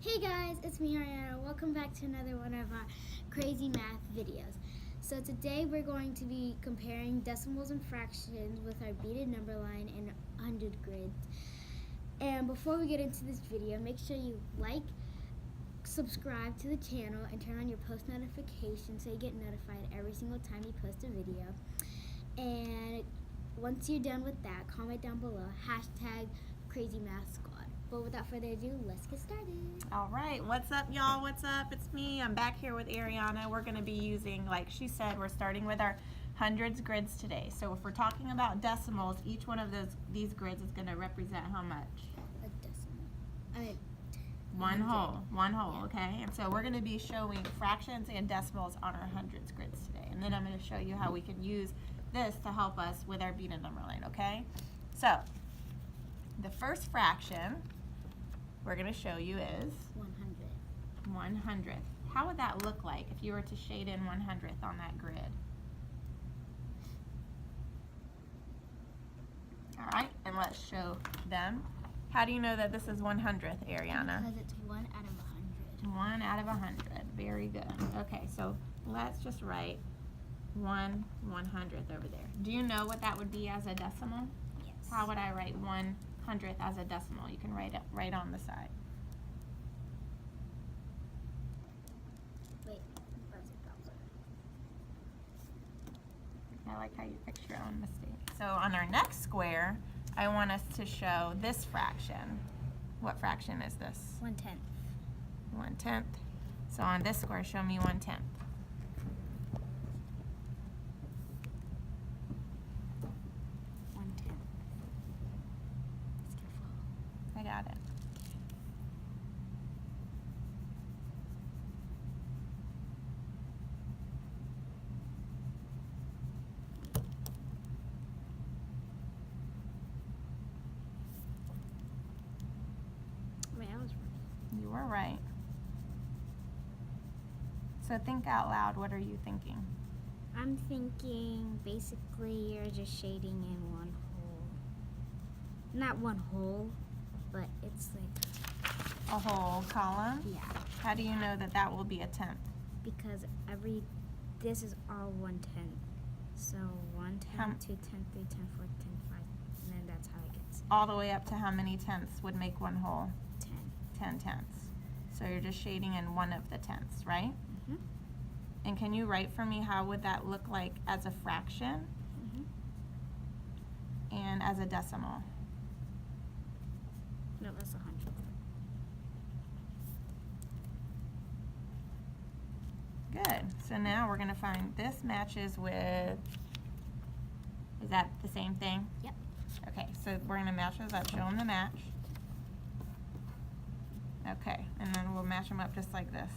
Hey guys, it's me Ariana. Welcome back to another one of our crazy math videos. So today we're going to be comparing decimals and fractions with our beaded number line and 100 grids. And before we get into this video, make sure you like, subscribe to the channel, and turn on your post notifications so you get notified every single time we post a video. And once you're done with that, comment down below, #CrazyMathSquad. But without further ado, let's get started. All right, what's up, y'all? What's up? It's me. I'm back here with Ariana. We're going to be using, like she said, we're starting with our hundreds grids today. So if we're talking about decimals, each one of these grids is going to represent how much? A decimal. One whole, Yeah. okay? And so we're going to be showing fractions and decimals on our hundreds grids today. And then I'm going to show you how we can use this to help us with our beaded number line, okay? So the first fraction we're going to show you is 100th. How would that look like if you were to shade in 100th on that grid? All right, and let's show them. How do you know that this is 100th, Ariana? Because it's 1 out of 100. 1 out of 100. Very good. Okay, so let's just write 1/100th over there. Do you know what that would be as a decimal? Yes. How would I write 1/100th as a decimal? You can write it right on the side. Wait, where's it go? I like how you fix your own mistake. So on our next square, I want us to show this fraction. What fraction is this? 1/10. 1/10. So on this square, show me 1/10. 1/10. It's gonna fall. I got it. Wait, I was right. You were right. So think out loud. What are you thinking? I'm thinking basically you're just shading in one hole. Not one hole, but it's like, A whole column? yeah. How do you know that that will be a tenth? Because this is all 1/10. So 1/10, 2/10, 3/10, 4/10, 5, and then that's how it gets All the way up to how many tenths would make one whole? 10. 10 tenths. So you're just shading in one of the tenths, right? Mm-hmm. And can you write for me how would that look like as a fraction Mm-hmm. and as a decimal? No, that's 100. Good. So now we're going to find this matches with, is that the same thing? Yep. Okay, so we're going to match those up, show them the match. Okay, and then we'll match them up just like this.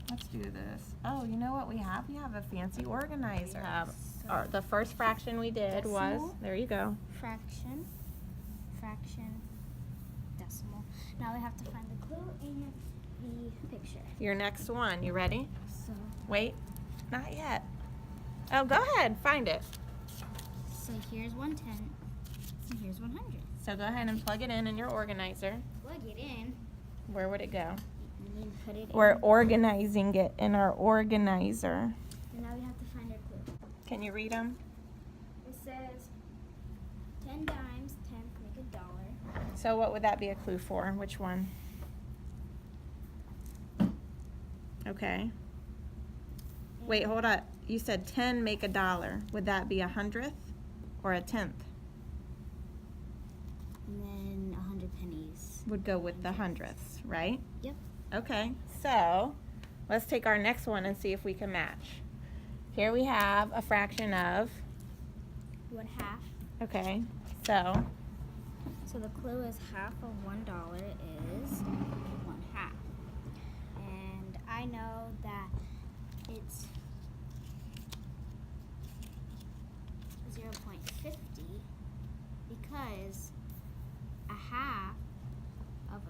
Let's do this. Oh, you know what we have? We have a fancy organizer. The first fraction we did was, Decimal. there you go. Fraction, decimal. Now we have to find the clue and the picture. Your next one, you ready? So, Wait, not yet. Oh, go ahead, find it. so here's 1/10, and here's 100. So go ahead and plug it in your organizer. Plug it in, Where would it go? and then put it We're in. organizing it in our organizer. And now we have to find our clue. Can you read them? It says 10 dimes, 10th, make $1. So what would that be a clue for? Which one? Okay. Wait, hold up. You said 10 make $1. Would that be 100th or a 10th? And then 100 pennies. Would go with the hundredths, right? Yep. Okay, so let's take our next one and see if we can match. Here we have a fraction of, 1/2. okay, so So the clue is half of $1 is 1/2. And I know that it's 0.50 because a half of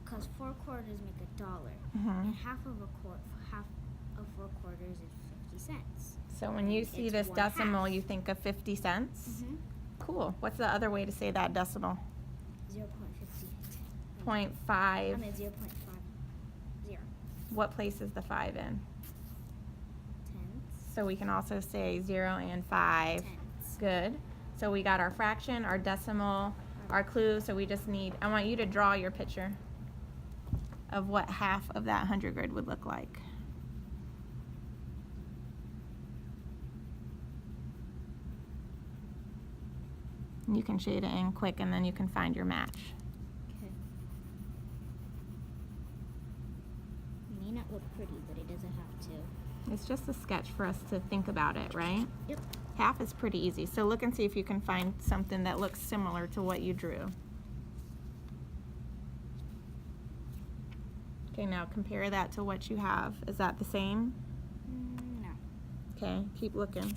because 4 quarters make $1. And half of 4 quarters is 50 cents. So when you see It's this 1/2. decimal, you think of 50 cents? Mm-hmm. Cool. What's the other way to say that decimal? 0.50. 0.5. I mean 0.5. What place is the 5 in? Tenths. So we can also say 0 and 5. Tenths. Good. So we got our fraction, our decimal, our clue. So we just need, I want you to draw your picture of what half of that 100 grid would look like. You can shade it in quick and then you can find your match. Okay. It may not look pretty, but it doesn't have to. It's just a sketch for us to think about it, right? Yep. Half is pretty easy. So look and see if you can find something that looks similar to what you drew. Okay, now compare that to what you have. Is that the same? No. Okay, keep looking.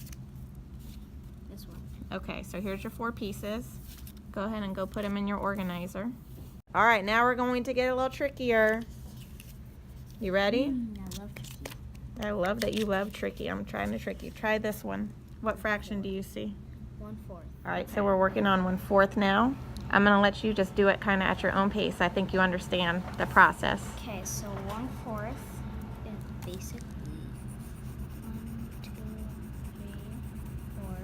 This one. Okay, so here's your 4 pieces. Go ahead and go put them in your organizer. All right, now we're going to get a little trickier. You ready? I love tricky. I love that you love tricky. I'm trying to trick you. Try this one. What fraction do you see? 1/4. All right, so we're working on 1/4 now. I'm gonna let you just do it kind of at your own pace. I think you understand the process. Okay, so 1/4 is basically 1, 2, 3, 4.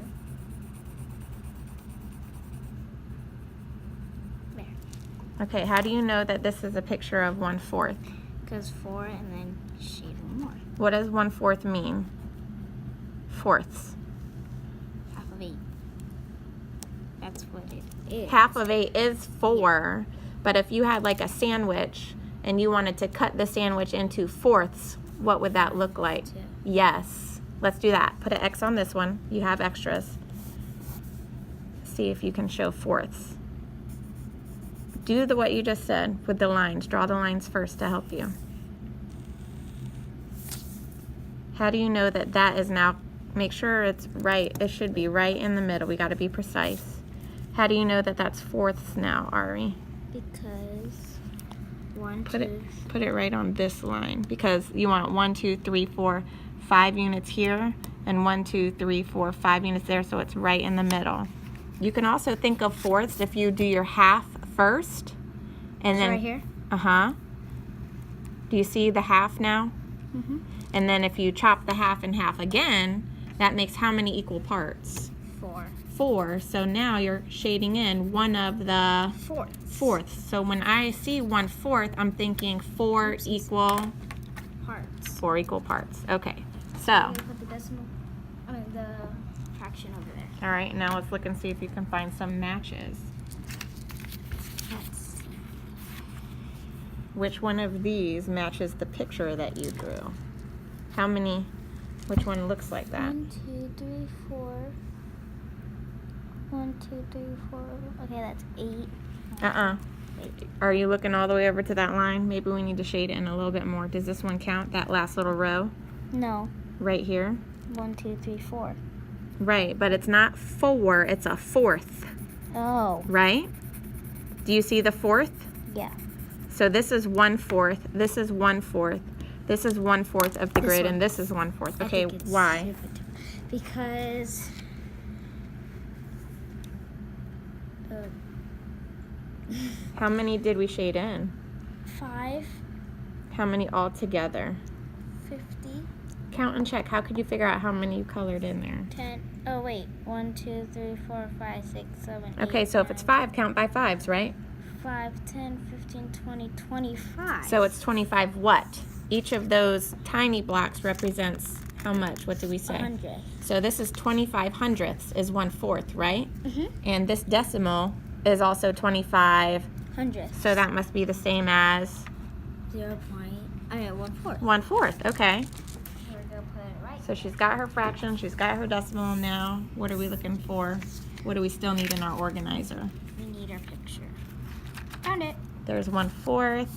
There. Okay, how do you know that this is a picture of 1/4? Because 4 and then shade one more. What does 1/4 mean? Fourths. Half of 8. That's what it is. Half of 8 is 4, but if you had like a sandwich and you wanted to cut the sandwich into fourths, what would that look like? 2. Yes. Let's do that. Put an X on this one. You have extras. See if you can show fourths. Do what you just said with the lines. Draw the lines first to help you. How do you know that that is now, make sure it's right. It should be right in the middle. We got to be precise. How do you know that that's fourths now, Ari? Because 1, Put 2. it right on this line because you want 1, 2, 3, 4, 5 units here and 1, 2, 3, 4, 5 units there, so it's right in the middle. You can also think of fourths if you do your half first and So then right here? Do you see the half now? Mm-hmm. And then if you chop the half in half again, that makes how many equal parts? 4. 4. So now you're shading in one of the fourths. So when I see 1/4, I'm thinking 4 equal Parts. 4 equal parts. Okay. So, I'm gonna put the decimal, the fraction over there. all right, now let's look and see if you can find some matches. Let's see. Which one of these matches the picture that you drew? How many, which one looks like that? 1, 2, 3, 4. 1, 2, 3, 4. Okay, that's 8. Wait. Are you looking all the way over to that line? Maybe we need to shade it in a little bit more. Does this one count, that last little row? No. Right here? 1, 2, 3, 4. Right, but it's not 4, it's a fourth, Oh. right? Do you see the fourth? Yeah. So this is 1/4, this is 1/4, this is 1/4 of the This grid, one. and this is 1/4. I Okay, think it's why? stupid. Because How many did we shade in? 5, How many altogether? 50, Count and check. How could you figure out how many you colored in there? 10. Oh wait, 1, 2, 3, 4, 5, 6, 7, 8. Okay, so if it's 5, count by 5s, right? 5, 10, 15, 20, 25. So it's 25 what? Each of those tiny blocks represents how much? What do we say? 100. So this is 25 hundredths is 1/4, right? Mm-hmm. And this decimal is also 25. 100. So that must be the same as 1/4. 1/4. Okay. We're gonna put it right. So she's got her fraction, she's got her decimal now. What are we looking for? What do we still need in our organizer? We need our picture. Found it. There's 1/4.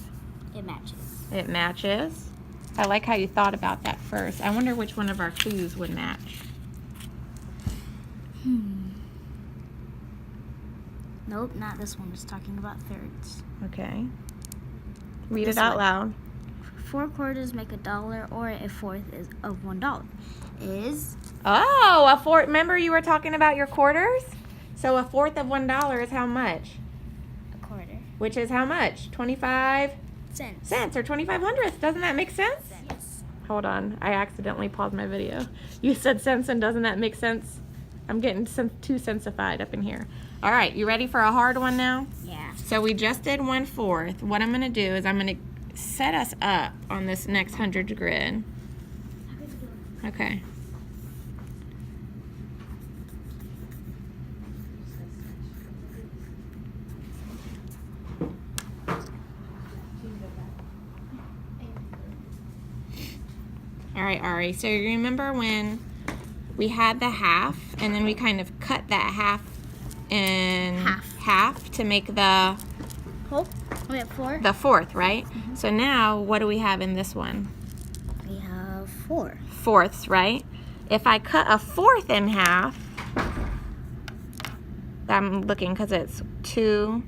It matches. It matches. I like how you thought about that first. I wonder which one of our clues would match. Nope, not this one. It's talking about thirds. Okay. Read This it out one. loud. 4 quarters make $1, or a fourth is of $1 is Oh, a fourth. Remember you were talking about your quarters? So a fourth of $1 is how much? a quarter. Which is how much? 25 Cents. Cents or 25/100ths. Doesn't that make sense? Yes. Hold on. I accidentally paused my video. You said cents, and doesn't that make sense? I'm getting too sensified up in here. All right, you ready for a hard one now? Yeah. So we just did 1/4. What I'm going to do is I'm going to set us up on this next hundreds grid. Okay. All right, Ari, so you remember when we had the half and then we kind of cut that half in half to make the Whole? We have 4? the fourth, right? So now what do we have in this one? We have 4. Fourths, right? If I cut a fourth in half, I'm looking because it's 2,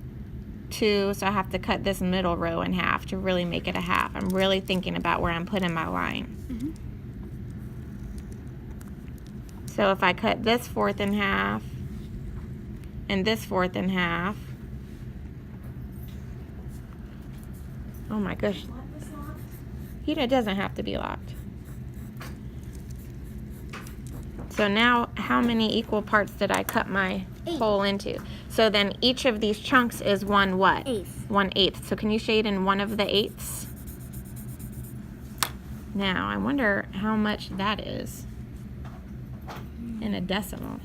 2, so I have to cut this middle row in half to really make it a half. I'm really thinking about where I'm putting my line. So if I cut this fourth in half and this fourth in half, oh my gosh, it doesn't have to be locked. So now how many equal parts did I cut my 8. hole into? So then each of these chunks is 1 what? 1/8. 1/8. So can you shade in one of the 8ths? Now I wonder how much that is in a decimal.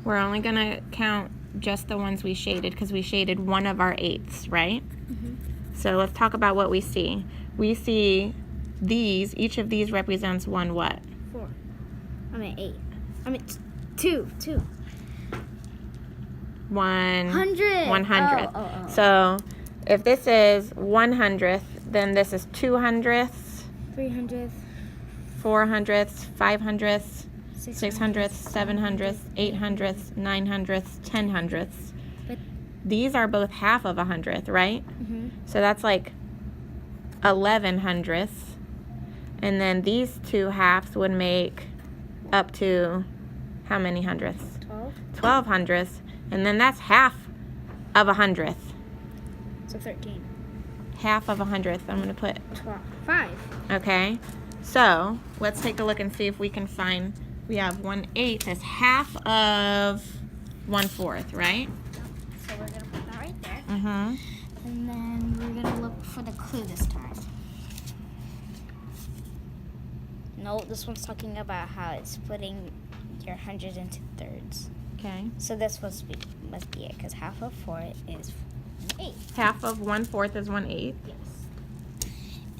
We're only going to count just the ones we shaded because we shaded one of our 8ths, right? So let's talk about what we see. We see these, each of these represents 1 what? 4. I mean 8. I mean 2. 100. 100th. Oh. So if this is 100th, then this is 200ths, 300th, 400ths, 500ths, 600th, 600ths, 700ths, 800ths, 900ths, 1000ths. But These are both half of 100th, right? So that's like 1100ths. And then these two halves would make up to how many hundredths? 12. 1200ths. And then that's half of 100th. So 13. Half of 100th. I'm going to put 5. okay. So let's take a look and see if we can find. We have 1/8 as half of 1/4, right? So we're gonna put that right there. Mm-hmm. And then we're gonna look for the clue this time. No, this one's talking about how it's splitting your hundreds into thirds. Okay. So this must be it, because half of 4 is 1/8. Half of 1/4 is 1/8. Yes.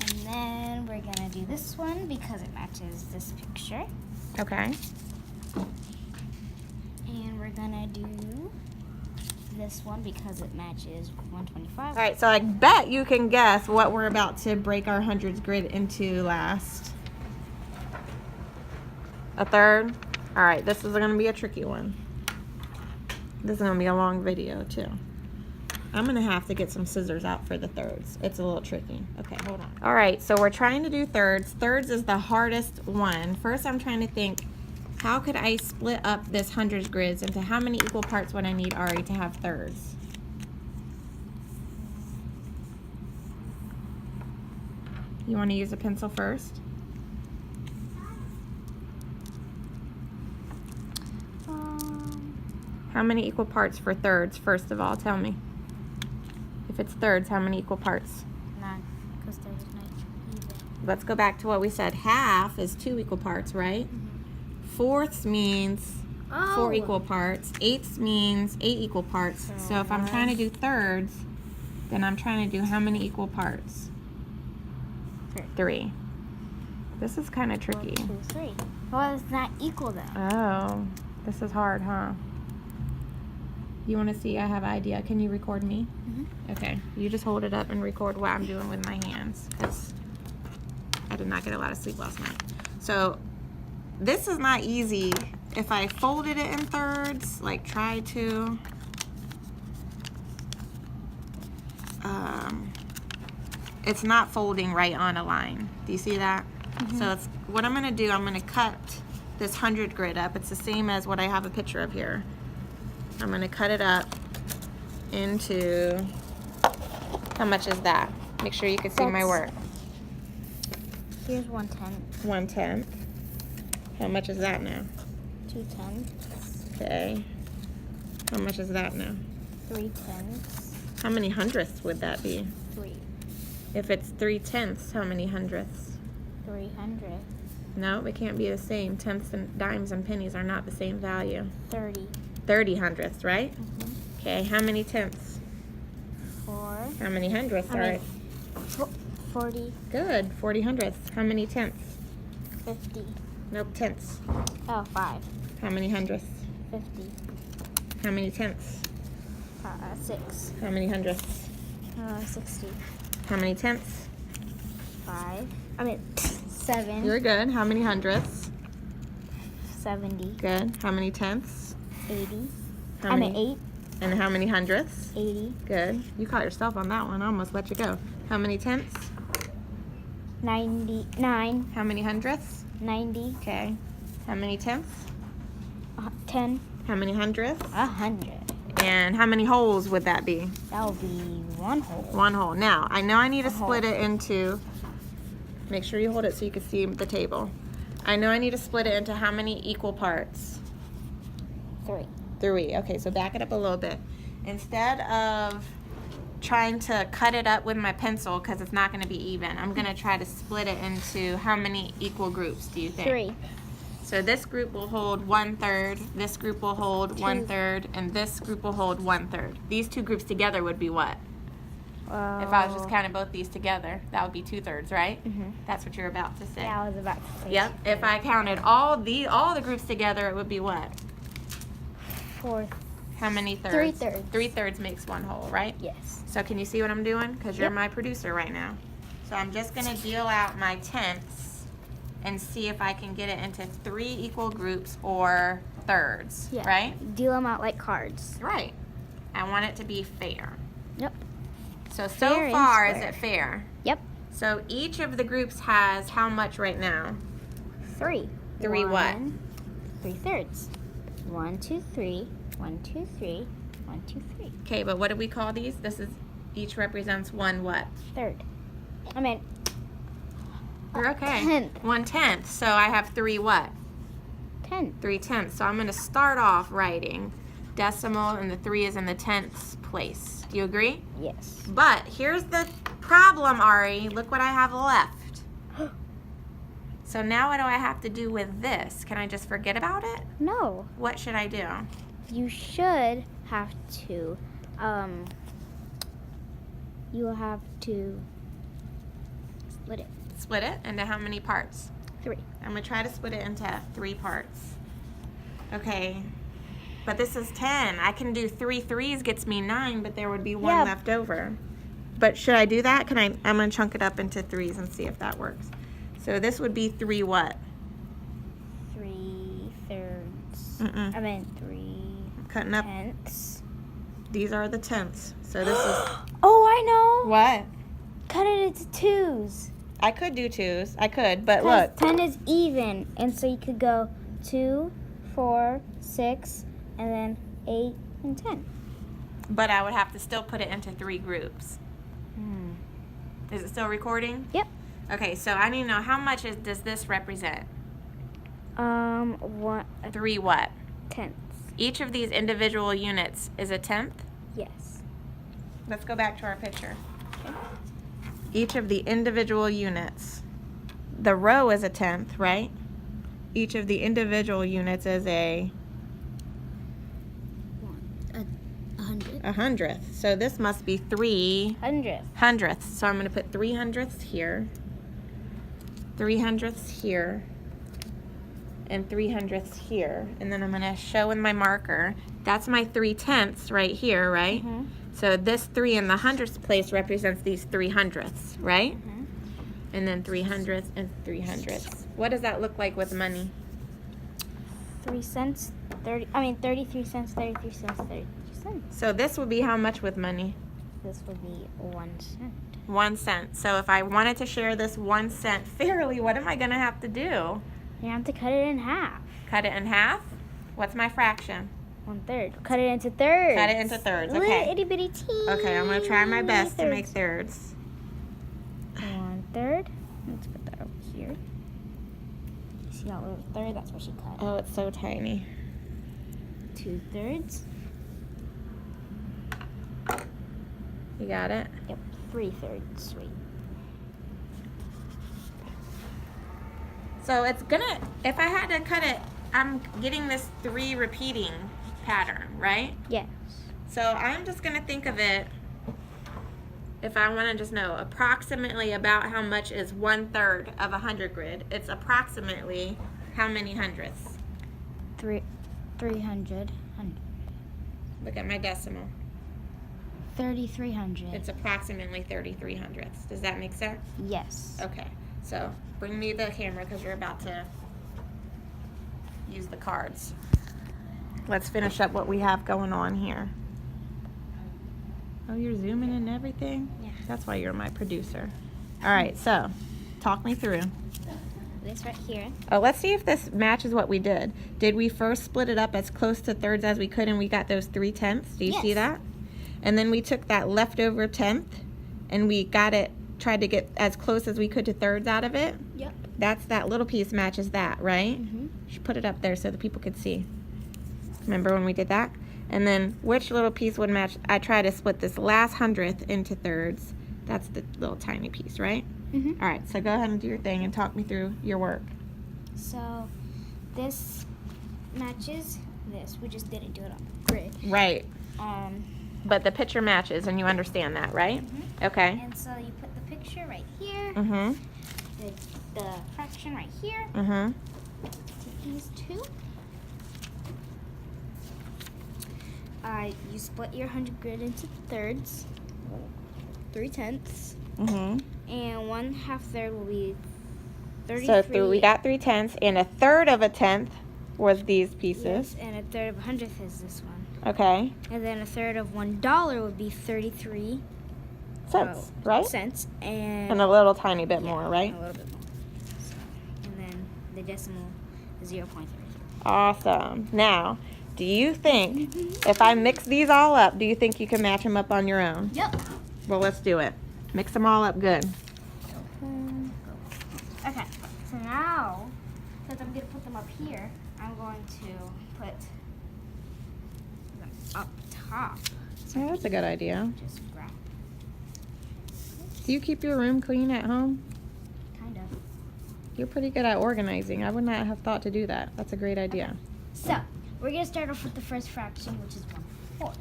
And then we're gonna do this one because it matches this picture. Okay. And we're gonna do this one because it matches 125. All right, so I bet you can guess what we're about to break our hundreds grid into last. A third? All right, this is gonna be a tricky one. This is gonna be a long video too. I'm gonna have to get some scissors out for the thirds. It's a little tricky. Okay, hold on. All right, so we're trying to do thirds. Thirds is the hardest one. First, I'm trying to think, how could I split up this hundreds grids into how many equal parts would I need, Ari, to have thirds? You wanna use a pencil first? How many equal parts for thirds, first of all? Tell me. If it's thirds, how many equal parts? 9, because third is 9 even. Let's go back to what we said. Half is 2 equal parts, right? Fourths means 4 equal parts. Eighths means 8 equal parts. So if I'm trying to do thirds, then I'm trying to do how many equal parts? 3. This is kind of tricky. 1, 2, 3. Well, it's not equal though. Oh, this is hard, huh? You want to see? I have an idea. Can you record me? Okay. You just hold it up and record what I'm doing with my hands, because I did not get a lot of sleep last night. So this is not easy. If I folded it in thirds, like try to, it's not folding right on a line. Do you see that? So it's, what I'm gonna do, I'm gonna cut this 100 grid up. It's the same as what I have a picture of here. I'm gonna cut it up into, how much is that? Make sure you can see my work. Here's 1/10. 1/10. How much is that now? 2/10. Okay. How much is that now? 3/10. How many hundredths would that be? 3. If it's 3/10, how many hundredths? 300. No, it can't be the same. Tenths and dimes and pennies are not the same value. 30. 30 hundredths, right? Okay, how many tenths? 4. How many hundredths are it? 40. Good, 40 hundredths. How many tenths? 50. Nope, tenths. Oh, 5. How many hundredths? 50. How many tenths? 6. How many hundredths? 60. How many tenths? 5. 7. You're good. How many hundredths? 70. Good. How many tenths? 80. How many? 8. And how many hundredths? 80. Good. You caught yourself on that one. I almost let you go. How many tenths? 99. How many hundredths? 90. Okay. How many tenths? 10. How many hundredths? 100. And how many holes would that be? That will be 1 hole. 1 hole. Now, I know I need to A hole. split it into, make sure you hold it so you can see the table. I know I need to split it into how many equal parts? 3. 3. Okay, so back it up a little bit. Instead of trying to cut it up with my pencil, because it's not going to be even, I'm going to try to split it into how many equal groups do you think? 3. So this group will hold 1/3, this group will hold 1/3, and this group will hold 1/3. These two groups together would be what? If I was just counting both these together, that would be 2/3, right? That's what you're about to say. Yeah, I was about to say. Yep. If I counted all the groups together, it would be what? 4. How many thirds? 3/3. 3/3 makes 1 whole, right? Yes. So can you see what I'm doing? Because you're Yep. my producer right now. So I'm just going to deal out my tenths and see if I can get it into 3 equal groups or thirds, Yeah. right? Deal them out like cards. Right. I want it to be fair. Yep. So Fair and far, is square. it fair? Yep. So each of the groups has how much right now? 3. 3 what? 3/3. 1, 2, 3. 1, 2, 3. 1, 2, 3. Okay, but what do we call these? This is, each represents 1 what? Third. You're okay. 1/10. 1/10. So I have 3 what? 10. 3/10. So I'm going to start off writing decimal, and the 3 is in the tenths place. Do you agree? Yes. But here's the problem, Ari. Look what I have left. So now what do I have to do with this? Can I just forget about it? No. What should I do? You should have to, you will have to split it. Split it into how many parts? 3. I'm going to try to split it into 3 parts. Okay. But this is 10. I can do 3 3s gets me 9, but there would be 1 Yeah. left over. But should I do that? I'm going to chunk it up into 3s and see if that works. So this would be 3 what? 3/3. 3 Cutting up. tenths. These are the tenths. So this is... Oh, I know. What? Cut it into 2s. I could do 2s. I could, but 'Cause look. 10 is even, and so you could go 2, 4, 6, and then 8 and 10. But I would have to still put it into 3 groups. Is it still recording? Yep. Okay, so I need to know how much does this represent? 3 what? Tenths. Each of these individual units is a tenth? Yes. Let's go back to our picture. Each of the individual units. The row is a tenth, right? Each of the individual units is a 100. 100th. So this must be 3 100th. hundredths. So I'm going to put 3 hundredths here, 3 hundredths here, and 3 hundredths here. And then I'm going to show with my marker. That's my 3/10ths right here, right? So this 3 in the hundredths place represents these 3 hundredths, right? And then 3 hundredths and 3 hundredths. What does that look like with money? 3 cents. 33 cents. 33 cents. 33 cents. So this would be how much with money? This would be 1 cent. 1 cent. So if I wanted to share this 1 cent fairly, what am I going to have to do? You have to cut it in half. Cut it in half? What's my fraction? 1/3. Cut it into thirds. Cut it into thirds, okay. Little itty bitty teeny. Okay, I'm going to try my best to make thirds. thirds. 1/3. Let's put that over here. See that little third? That's what she cut. Oh, it's so tiny. 2/3. You got it? Yep. 3/3. Sweet. So it's gonna, if I had to cut it, I'm getting this 3 repeating pattern, right? Yes. So I'm just gonna think of it, if I wanna just know approximately about how much is 1/3 of a 100 grid, it's approximately how many hundredths? 300. Look at my decimal. 3,300. It's approximately 33 hundredths. Does that make sense? Yes. Okay, so bring me the camera because you're about to use the cards. Let's finish up what we have going on here. Oh, you're zooming in everything? Yeah. That's why you're my producer. All right, so talk me through. This right here. Oh, let's see if this matches what we did. Did we first split it up as close to thirds as we could and we got those 3/10? Do you see Yes. that? And then we took that leftover 10th and we got it, tried to get as close as we could to thirds out of it. Yep. That's that little piece matches that, right? Mm-hmm. Should put it up there so the people could see. Remember when we did that? And then which little piece would match? I try to split this last 100th into thirds. That's the little tiny piece, right? Mm-hmm. All right, so go ahead and do your thing and talk me through your work. So this matches this. We just didn't do it on the grid. Right, Um, but the picture matches and you understand that, right? Mhm. Okay. and so you put the picture right here, Mm-hmm, the fraction right here. mm-hmm. Take these two. You split your 100 grid into thirds. 3/10, Mm-hmm. and 1/2 third will be So 33. we got 3/10 and 1/3 of a 10th was these pieces. Yes, and 1/3 of a 100th is this one. Okay. And then 1/3 of $1 would be 33 Cents, right? cents, and And a little tiny bit yeah, more, right? A little bit more. So, and then the decimal is 0.33. Awesome. Now, do you think if I mix these all up, do you think you can match them up on your own? Yep. Well, let's do it. Mix them all up good. Okay. So now, since I'm gonna put them up here, I'm going to put them up top. Oh, that's a good idea. Just grab. Do you keep your room clean at home? Kind of. You're pretty good at organizing. I would not have thought to do that. That's a great idea. So, we're going to start off with the first fraction, which is 1/4.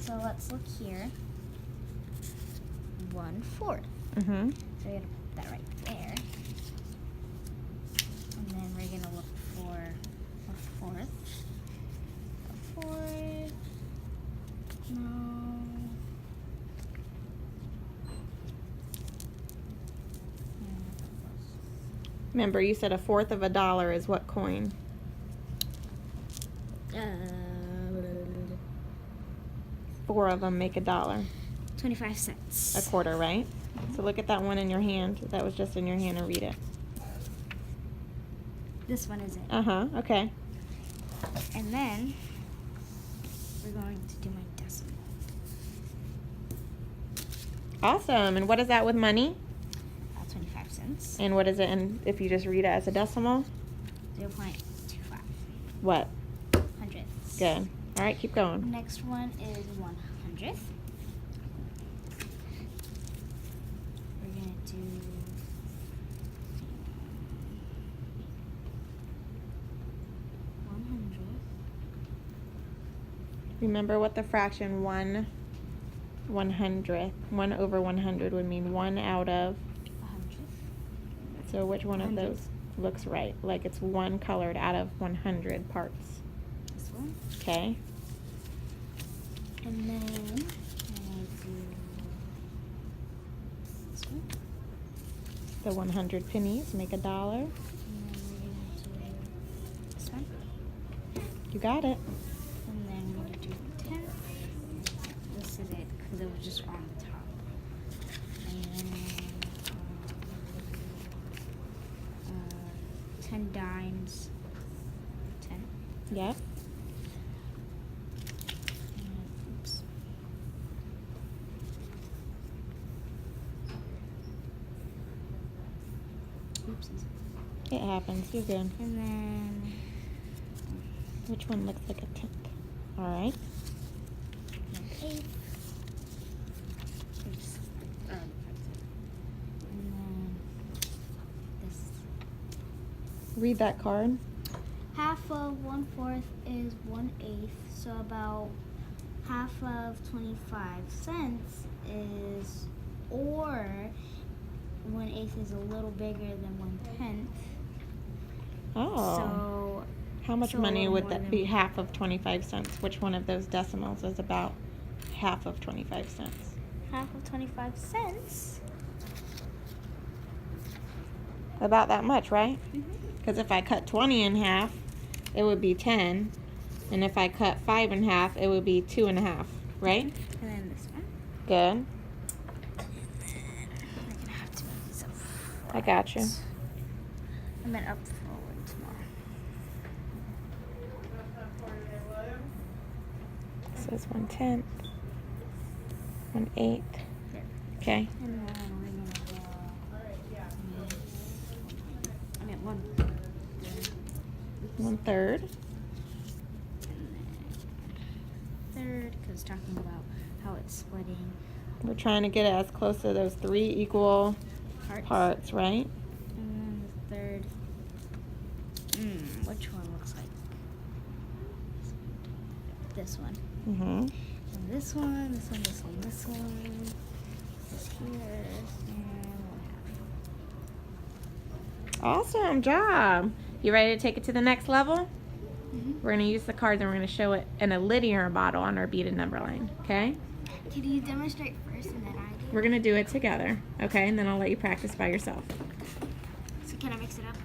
So, let's look here. 1/4. Mm-hmm. So, we're going to put that right there. And then we're going to look for a 4th. A 4th. No. Remember, you said 1/4 of a dollar is what coin? 4 of them make $1. 25 cents. A quarter, right? So look at that one in your hand. That was just in your hand and read it. This one is it. Uh-huh, okay. And then we're going to do my decimal. Awesome. And what is that with money? 25 cents. And what is it if you just read it as a decimal? 0.25 What? hundredths. Good. All right, keep going. Next one is 1/100th. We're gonna do 100th. Remember what the fraction 1/100th, 1 over 100 would mean 1 out of. 100th. So which one of 100. those looks right? Like it's 1 colored out of 100 parts. This one. Okay. And then I'm gonna do this one. The 100 pennies make $1. And then we're gonna do this one. You got it. And then we're gonna do 10. This is it because it was just on the top. 10 dimes. 10. Yep. Oops. Oopsies. It happens. You're good. And then Which one looks like a 10th? All right. 8. Oops. And then this. Read that card. Half of 1/4 is 1/8, so about half of 25 cents is, or 1/8 is a little bigger than 1/10. Oh. So How much so a money little would more that than be? Half of 25 cents. Which one of those decimals is about half of 25 cents? half of 25 cents. About that much, right? Mhm. Because if I cut 20 in half, it would be 10. And if I cut 5 in half, it would be 2.5, right? And then this one. Good. We're gonna have to move these up. I got you. I meant up forward more. So it's 1/10, 1/8. Okay. And then we're gonna go. I meant 1. 1/3. Third, because talking about how it's splitting We're trying to get it as close to those 3 equal parts, right? And then the third. Which one looks like this one? Mm-hmm. And this one, this one, this one, this one. This here, and 1/2. Awesome job. You ready to take it to the next level? Mm-hmm. We're going to use the cards and we're going to show it in a linear model on our beaded number line, okay? Can you demonstrate first and then I do? We're going to do it together, okay? And then I'll let you practice by yourself. So can I mix it up?